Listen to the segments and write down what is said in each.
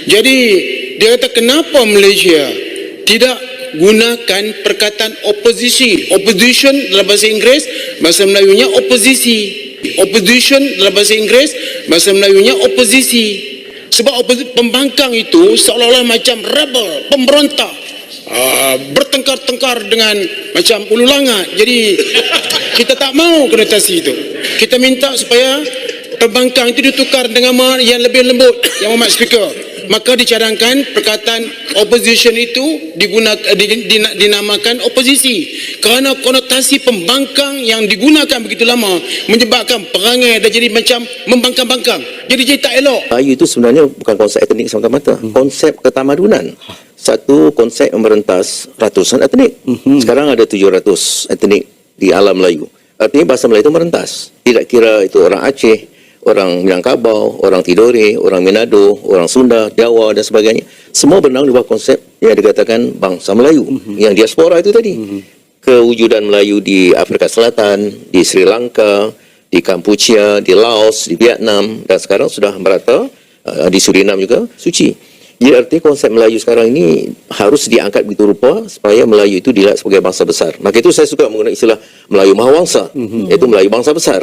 Jadi dia kata kenapa Malaysia tidak gunakan perkataan opposition dalam bahasa Inggeris, bahasa Melayunya oposisi. Opposition dalam bahasa Inggeris, bahasa Melayunya oposisi. Sebab pembangkang itu seolah-olah macam rebel, pemberontak, bertengkar-tengkar dengan macam ulu langat. Jadi kita tak mau konotasi itu. Kita minta supaya pembangkang itu ditukar dengan yang lebih lembut, Yang Amat Speaker. Maka dicadangkan perkataan opposition itu dinamakan oposisi. Kerana konotasi pembangkang yang digunakan begitu lama menyebabkan perangai dah jadi macam membangkang-bangkang. Jadi tak elok. Melayu itu sebenarnya bukan konsep etnik semata-mata. Konsep ketamadunan. Satu konsep yang merentas ratusan etnik. Sekarang ada 700 etnik di alam Melayu. Artinya bahasa Melayu itu merentas. Tidak kira itu orang Aceh, orang Minangkabau, orang Tidore, orang Manado, orang Sunda, Jawa dan sebagainya. Semua bernaung di bawah konsep yang dikatakan bangsa Melayu. Yang diaspora itu tadi. Kewujudan Melayu di Afrika Selatan, di Sri Lanka, di Kampuchea, di Laos, di Vietnam dan sekarang sudah merata di Suriname juga suci. Jadi artinya konsep Melayu sekarang ini harus diangkat begitu rupa supaya Melayu itu dilihat sebagai bangsa besar. Maka itu saya suka menggunakan istilah Melayu Mahawangsa, iaitu Melayu bangsa besar.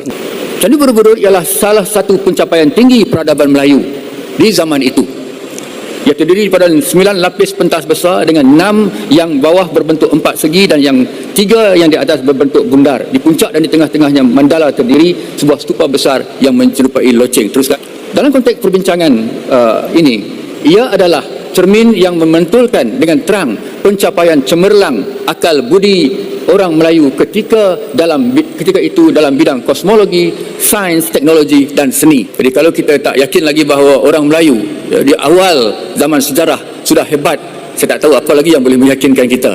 Candi Borobudur ialah salah satu pencapaian tinggi peradaban Melayu di zaman itu. Ia terdiri pada 9 lapis pentas besar dengan 6 yang bawah berbentuk 4 segi dan yang 3 yang di atas berbentuk bundar. Di puncak dan di tengah-tengahnya mandala terdiri sebuah stupa besar yang menyerupai loceng. Teruskan. Dalam konteks perbincangan ini, ia adalah cermin yang memantulkan dengan terang pencapaian cemerlang akal budi orang Melayu ketika itu dalam bidang kosmologi, sains, teknologi dan seni. Jadi kalau kita tak yakin lagi bahawa orang Melayu di awal zaman sejarah sudah hebat, saya tak tahu apa lagi yang boleh meyakinkan kita.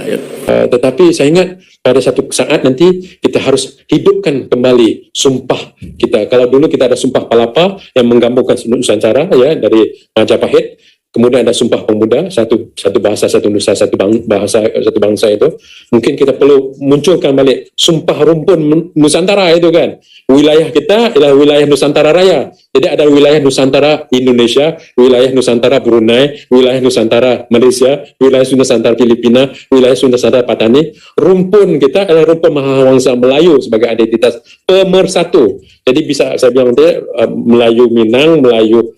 Tetapi saya ingat pada satu saat nanti kita harus hidupkan kembali sumpah kita. Kalau dulu kita ada sumpah Palapa yang menggabungkan Nusantara dari Majapahit. Kemudian ada Sumpah Pemuda, satu bahasa, satu nusa, satu bangsa itu. Mungkin kita perlu munculkan balik Sumpah Rumpun Nusantara itu kan. Wilayah kita adalah wilayah Nusantara Raya. Jadi ada wilayah Nusantara Indonesia, wilayah Nusantara Brunei, wilayah Nusantara Malaysia, wilayah Nusantara Filipina, wilayah Nusantara Patani. Rumpun kita adalah rumpun Mahawangsa Melayu sebagai identitas pemersatu. Jadi bisa saya bilang Melayu Minang, Melayu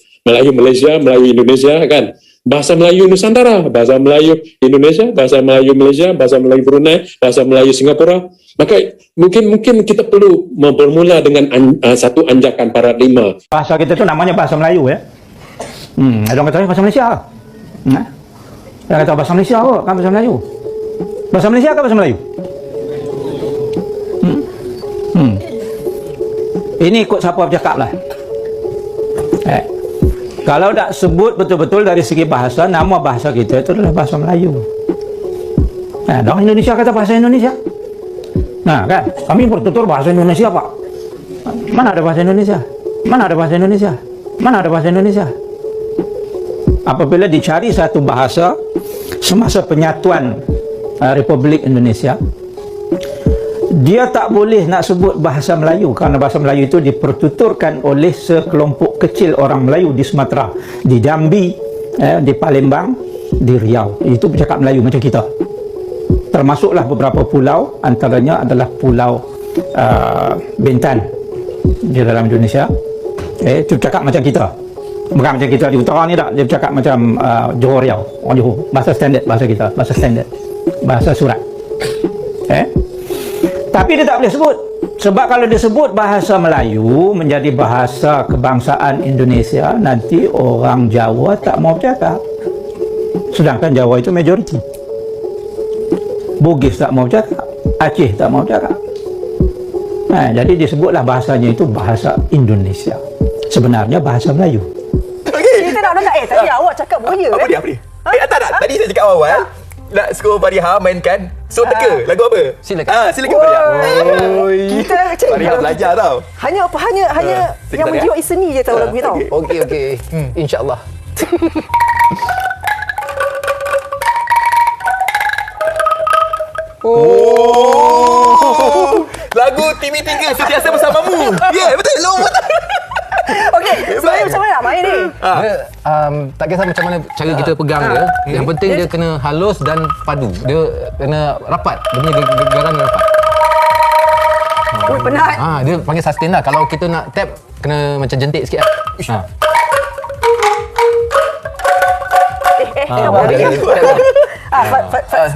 Malaysia, Melayu Indonesia kan. Bahasa Melayu Nusantara, bahasa Melayu Indonesia, bahasa Melayu Malaysia, bahasa Melayu Brunei, bahasa Melayu Singapura. Maka mungkin kita perlu bermula dengan satu anjakan paradigma. Bahasa kita itu namanya bahasa Melayu ya. Ada orang kata bahasa Malaysia. Ada kata bahasa Malaysia apa? Kan bahasa Melayu. Bahasa Malaysia ke bahasa Melayu? Ini ikut siapa bercakap lah. Kalau tak sebut betul-betul dari segi bahasa, nama bahasa kita itu adalah bahasa Melayu. Orang Indonesia kata bahasa Indonesia. Nah kan, kami bertutur bahasa Indonesia Pak. Mana ada bahasa Indonesia? Mana ada bahasa Indonesia? Mana ada bahasa Indonesia? Apabila dicari satu bahasa semasa penyatuan Republik Indonesia, dia tak boleh nak sebut bahasa Melayu kerana bahasa Melayu itu dipertuturkan oleh sekelompok kecil orang Melayu di Sumatera, di Jambi, di Palembang, di Riau. Itu bercakap Melayu macam kita. Termasuklah beberapa pulau, antaranya adalah Pulau Bintan di dalam Indonesia. Itu bercakap macam kita. Bukan macam kita di utara ni tak. Dia bercakap macam Johor Riau, orang Johor. Bahasa standard bahasa kita, bahasa standard, bahasa surat. Tapi dia tak boleh sebut. Sebab kalau dia sebut bahasa Melayu menjadi bahasa kebangsaan Indonesia, nanti orang Jawa tak mau bercakap. Sedangkan Jawa itu majoriti. Bugis tak mau bercakap, Aceh tak mau bercakap. Jadi disebutlah bahasanya itu bahasa Indonesia. Sebenarnya bahasa Melayu. Kita nak dengar tadi awak cakap boya. Apa dia? Tak. Tadi saya cakap awal. Nak skor Fariha mainkan So Teka. Lagu apa? Silakan. Silakan Fariha. Kita nak cakap Fariha belajar tau. Hanya yang menjiwai seni je tahu lagu ni tau. Okey. InsyaAllah. Lagu TV3 sentiasa bersamamu. Ya, betul. Okey, sebenarnya macam mana nak main ni. Dia, tak kisah macam mana cara kita pegang dia. Yang penting dia kena halus dan padu. Dia kena rapat. Dia punya gegaran rapat. Ui, penat. Dia panggil sustain lah. Kalau kita nak tap, kena macam jentik sikit lah.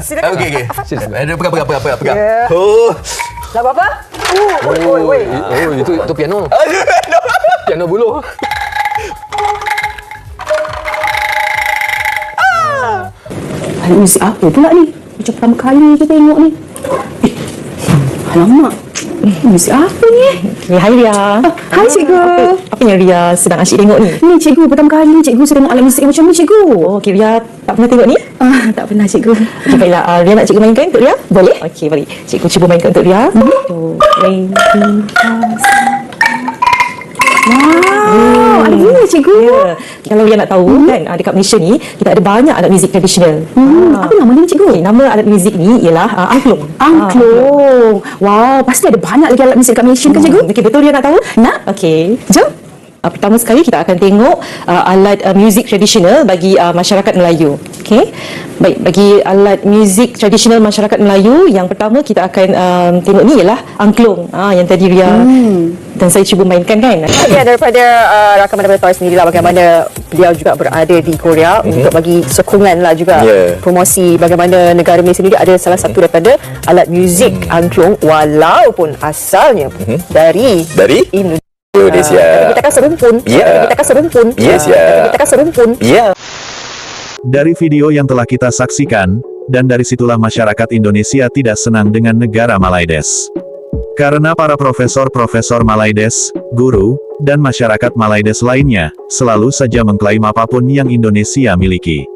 Silakan. Okey. Ada pegang. Ya. Oh. Nak apa? Oi. Oh, itu piano. Piano buluh. Alat muzik apa pula ni? Macam pertama kali je tengok ni. Alamak. Muzik apa ni? Hai Ria. Hai cikgu. Apa yang Ria sedang asyik tengok ni? Ni cikgu, pertama kali cikgu saya tengok alat muzik macam ni cikgu. Oh, okey, Ria tak pernah tengok ni? Tak pernah cikgu. Okey, baiklah. Ria nak cikgu mainkan untuk Ria? Boleh? Okey, mari. Cikgu cuba mainkan untuk Ria. Wow, ada gini cikgu. Ya. Kalau Ria nak tahu kan, dekat Malaysia ni kita ada banyak alat muzik tradisional. Apa nama dia cikgu? Okey, nama alat muzik ni ialah angklung. Angklung. Wow, pasti ada banyak lagi alat muzik kat Malaysia kan cikgu? Okey, betul Ria nak tahu? Nak? Okey, jom. Pertama sekali kita akan tengok alat muzik tradisional bagi masyarakat Melayu. Okey. Baik, bagi alat muzik tradisional masyarakat Melayu, yang pertama kita akan tengok ni ialah angklung. Yang tadi Ria dan saya cuba mainkan kan. Ya, daripada rakaman daripada Toy sendirilah bagaimana beliau juga berada di Korea untuk bagi sokongan lah juga promosi bagaimana negara Malaysia sendiri ada salah satu daripada alat muzik angklung walaupun asalnya dari Indonesia. Kita kan serumpun. Kita kan serumpun. Kita kan serumpun. Dari video yang telah kita saksikan, dan dari situlah masyarakat Indonesia tidak senang dengan negara Malaides. Karena para profesor-profesor Malaides, guru, dan masyarakat Malaides lainnya, selalu saja mengklaim apapun yang Indonesia miliki.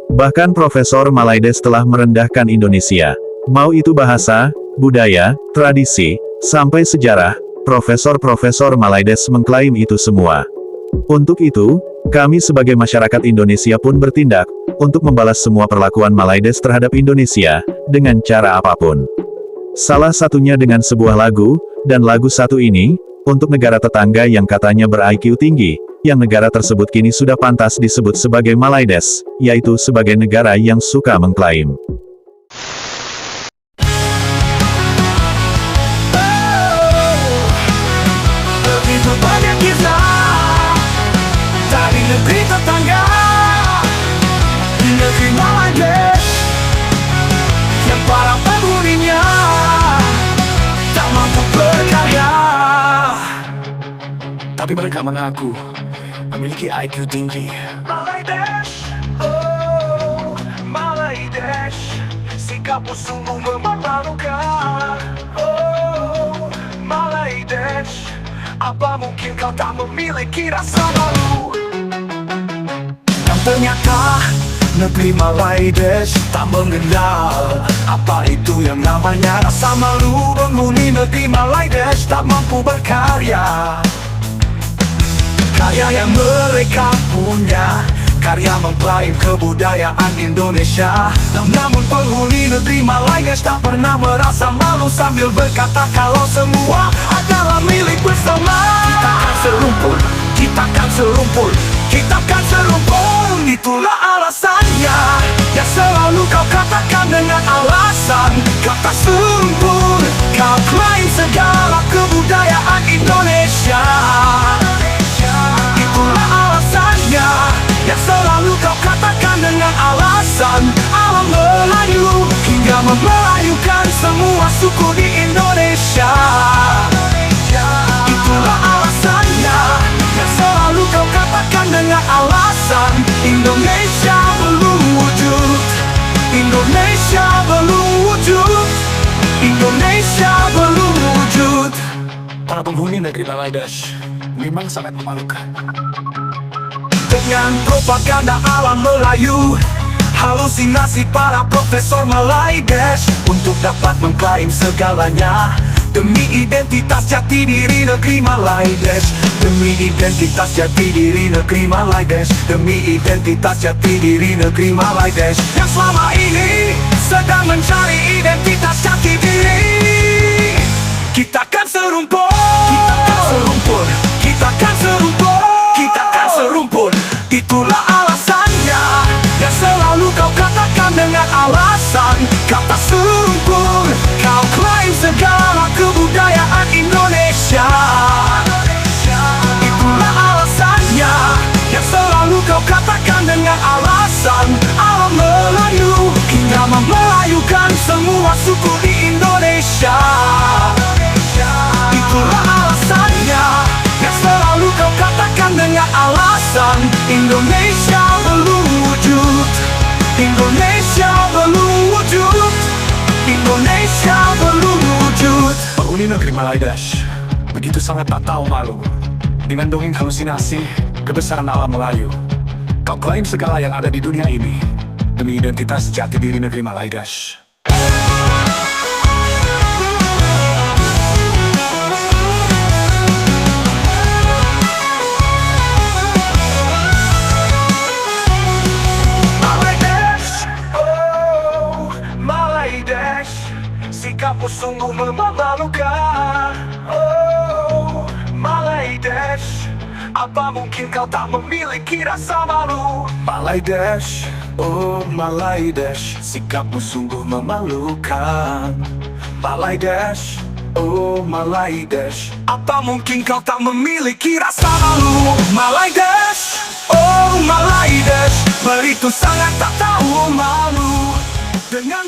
Bahkan Profesor Malaides telah merendahkan Indonesia. Mau itu bahasa, budaya, tradisi, sampai sejarah, Profesor-profesor Malaides mengklaim itu semua. Untuk itu, kami sebagai masyarakat Indonesia pun bertindak, untuk membalas semua perlakuan Malaides terhadap Indonesia, dengan cara apapun. Salah satunya dengan sebuah lagu, dan lagu satu ini, untuk negara tetangga yang katanya ber-IQ tinggi, yang negara tersebut kini sudah pantas disebut sebagai Malaides, yaitu sebagai negara yang suka mengklaim. Negeri tetangga, negeri Malaides, yang para penghuninya tak mampu berkarya, tapi mereka mengaku memiliki IQ tinggi. Malaides, oh Malaides, sikapmu sungguh memalukan. Oh Malaides, apa mungkin kau tak memiliki rasa malu? Ternyata negeri Malaides tak mengenal apa itu yang namanya rasa malu. Penghuni negeri Malaides tak mampu berkarya. Karya yang mereka punya, karya mengklaim kebudayaan Indonesia. Namun penghuni negeri Malaides tak pernah merasa malu sambil berkata kalau semua adalah milik bersama. Kita akan serumpun, kita akan serumpun, kita akan serumpun. Itulah alasannya yang selalu kau katakan dengan alasan kata serumpun. Kau klaim segala kebudayaan Indonesia. Itulah alasannya yang selalu kau katakan dengan alasan alam Melayu hingga memelayukan semua suku di Indonesia. Itulah alasannya yang selalu kau katakan dengan alasan Indonesia belum wujud. Indonesia belum wujud. Indonesia belum wujud. Para penghuni negeri Malaides memang sangat memalukan. Dengan propaganda alam Melayu, halusinasi para profesor Malaides untuk dapat mengklaim segalanya. Demi identitas jati diri negeri Malaides, demi identitas jati diri negeri Malaides, demi identitas jati diri negeri Malaides yang selama ini sedang mencari identitas jati diri. Kita akan serumpun, kita akan serumpun, kita akan serumpun, kita akan serumpun. Itulah alasannya yang selalu kau katakan dengan alasan kata sempurna. Kau klaim segala kebudayaan Indonesia. Itulah alasannya yang selalu kau katakan dengan alasan alam Melayu hingga memelayukan semua suku di Indonesia. Itulah alasannya yang selalu kau katakan dengan alasan Indonesia belum wujud. Indonesia belum wujud. Indonesia belum wujud. Penghuni negeri Malaidesh begitu sangat tak tahu malu dengan dongeng halusinasi kebesaran alam Melayu. Kau klaim segala yang ada di dunia ini demi identitas jati diri negeri Malaidesh. Malaidesh, oh Malaidesh, sikapmu sungguh memalukan. Oh Malaidesh, apa mungkin kau tak memiliki rasa malu? Malaidesh, oh Malaidesh, sikapmu sungguh memalukan. Malaidesh, oh Malaidesh, apa mungkin kau tak memiliki rasa malu? Malaidesh, oh Malaidesh, begitu sangat tak tahu malu dengan